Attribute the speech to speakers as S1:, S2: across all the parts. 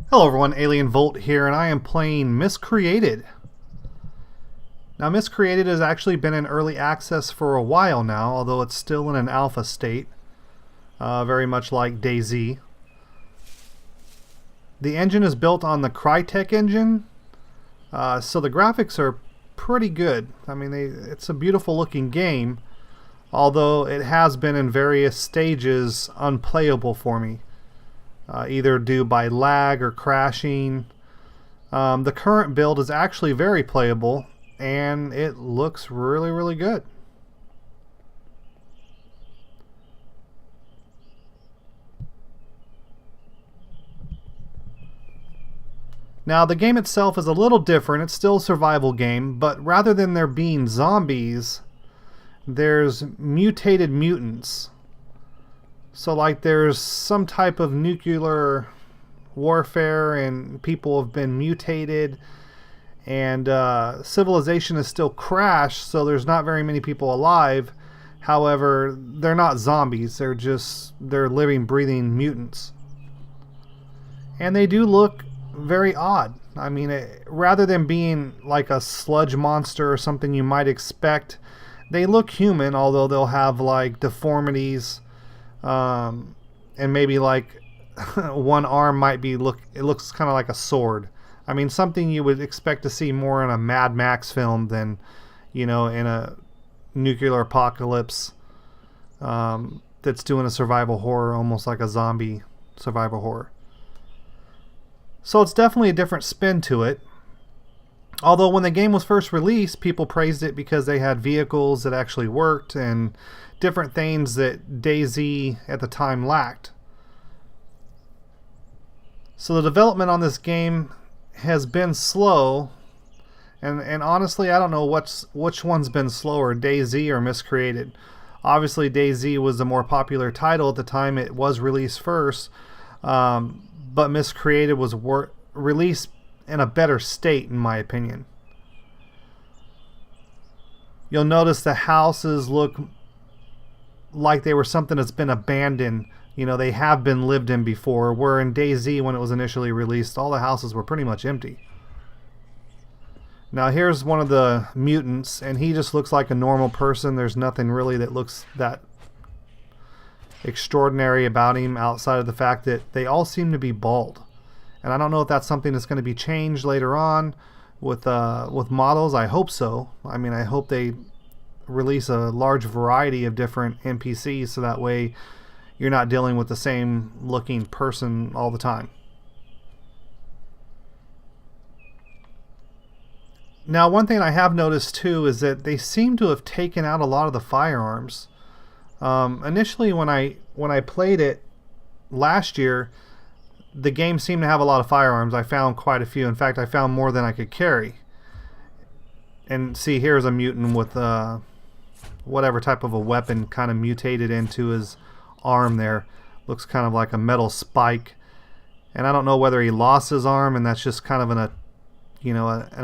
S1: Hello everyone, Alien Volt here, and I am playing Miscreated. Now Miscreated has actually been in early access for a while now, although it's still in an alpha state, very much like DayZ. The engine is built on the Crytek engine, so the graphics are pretty good. I mean, it's a beautiful looking game, although it has been in various stages unplayable for me. Either due by lag or crashing. The current build is actually very playable, and it looks really good. Now the game itself is a little different. It's still a survival game, but rather than there being zombies, there's mutated mutants. So like there's some type of nuclear warfare and people have been mutated, and civilization is still crashed, so there's not very many people alive. However, they're not zombies, they're living, breathing mutants. And they do look very odd. I mean, rather than being like a sludge monster or something you might expect, they look human, although they'll have like deformities. And maybe like one arm might be it looks kind of like a sword. I mean, something you would expect to see more in a Mad Max film than, in a nuclear apocalypse that's doing a survival horror, almost like a zombie survival horror. So it's definitely a different spin to it. Although when the game was first released, people praised it because they had vehicles that actually worked and different things that DayZ at the time lacked. So the development on this game has been slow, and honestly I don't know which one's been slower, DayZ or Miscreated. Obviously DayZ was the more popular title at the time it was released first, but Miscreated was released in a better state in my opinion. You'll notice the houses look like they were something that's been abandoned. They have been lived in before, where in DayZ when it was initially released, all the houses were pretty much empty. Now here's one of the mutants, and he just looks like a normal person. There's nothing really that looks that extraordinary about him outside of the fact that they all seem to be bald. And I don't know if that's something that's going to be changed later on with models. I hope so. I mean, I hope they release a large variety of different NPCs so that way you're not dealing with the same looking person all the time. Now one thing I have noticed too is that they seem to have taken out a lot of the firearms. Initially when I played it last year, the game seemed to have a lot of firearms. I found quite a few. In fact, I found more than I could carry. And see, here's a mutant with whatever type of a weapon kind of mutated into his arm there. Looks kind of like a metal spike. And I don't know whether he lost his arm and that's just kind of an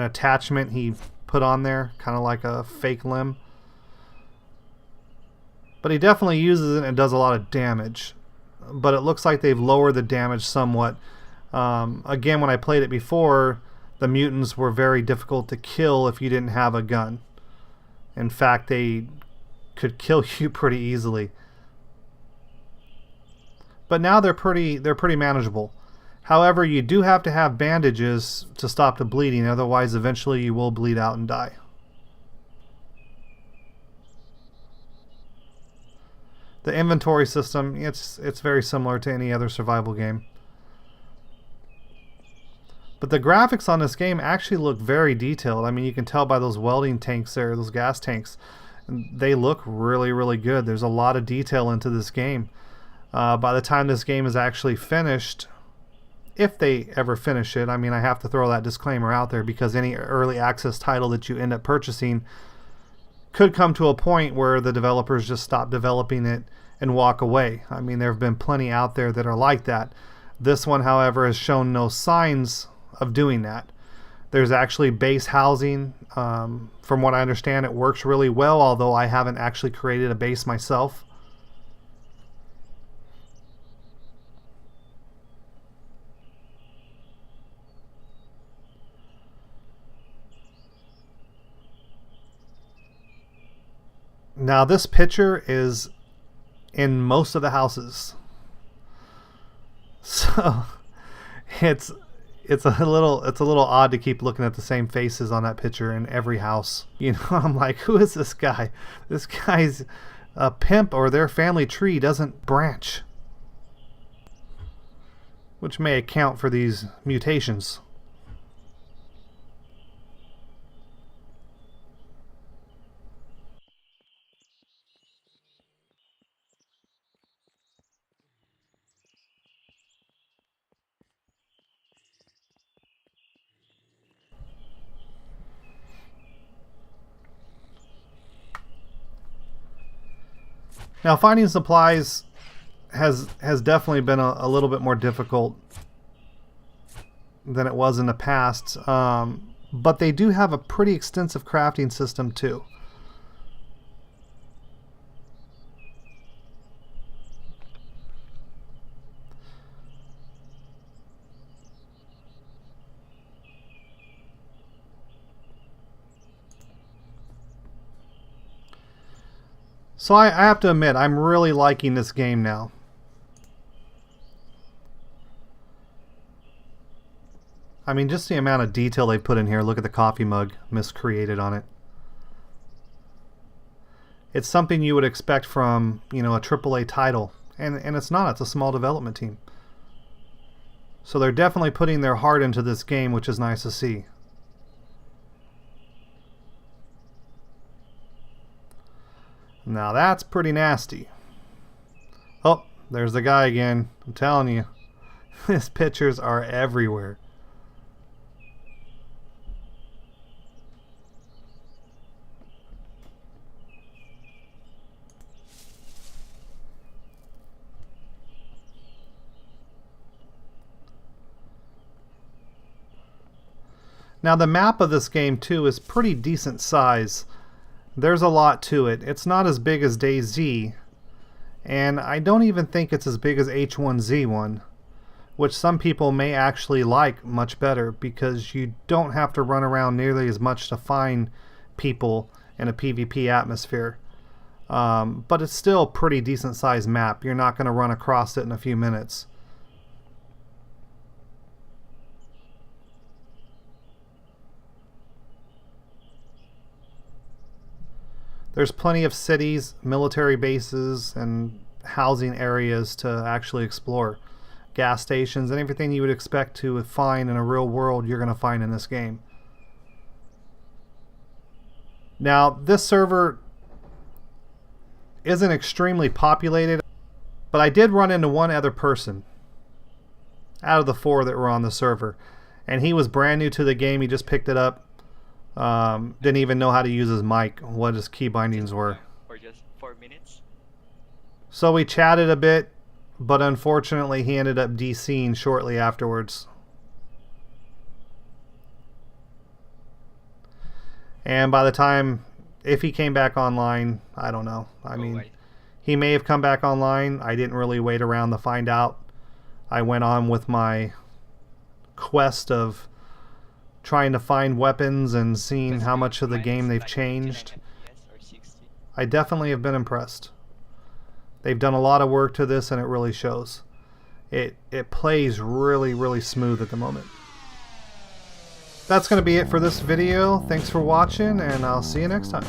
S1: attachment he put on there, kind of like a fake limb. But he definitely uses it and it does a lot of damage. But it looks like they've lowered the damage somewhat. Again, when I played it before, the mutants were very difficult to kill if you didn't have a gun. In fact, they could kill you pretty easily. But now they're pretty manageable. However, you do have to have bandages to stop the bleeding, otherwise eventually you will bleed out and die. The inventory system, it's very similar to any other survival game. But the graphics on this game actually look very detailed. I mean, you can tell by those welding tanks there, those gas tanks. They look really good. There's a lot of detail into this game. By the time this game is actually finished, if they ever finish it, I mean, I have to throw that disclaimer out there because any early access title that you end up purchasing could come to a point where the developers just stop developing it and walk away. I mean, there have been plenty out there that are like that. This one, however, has shown no signs of doing that. There's actually base housing. From what I understand, it works really well, although I haven't actually created a base myself. Now this picture is in most of the houses. So it's a little odd to keep looking at the same faces on that picture in every house. You know, I'm like, who is this guy? This guy's a pimp, or their family tree doesn't branch, which may account for these mutations. Now, finding supplies has definitely been a little bit more difficult than it was in the past, but they do have a pretty extensive crafting system too. So I have to admit, I'm really liking this game now. I mean, just the amount of detail they put in here. Look at the coffee mug, Miscreated, on it. It's something you would expect from, you know, a AAA title. And it's not. It's a small development team. So they're definitely putting their heart into this game, which is nice to see. Now that's pretty nasty. Oh, there's the guy again. I'm telling you, his pictures are everywhere. Now the map of this game too is pretty decent size. There's a lot to it. It's not as big as DayZ, and I don't even think it's as big as H1Z1, which some people may actually like much better because you don't have to run around nearly as much to find people in a PvP atmosphere. But it's still a pretty decent sized map. You're not going to run across it in a few minutes. There's plenty of cities, military bases, and housing areas to actually explore. Gas stations and everything you would expect to find in a real world, you're going to find in this game. Now, this server isn't extremely populated, but I did run into one other person out of the 4 that were on the server. And he was brand new to the game. He just picked it up. Didn't even know how to use his mic, what his key bindings were.
S2: For just 4 minutes.
S1: So we chatted a bit, but unfortunately he ended up DCing shortly afterwards. And by the time, if he came back online, I don't know. I mean, he may have come back online. I didn't really wait around to find out. I went on with my quest of trying to find weapons and seeing how much of the game they've changed. I definitely have been impressed. They've done a lot of work to this and it really shows. It plays really, really smooth at the moment. That's going to be it for this video. Thanks for watching and I'll see you next time.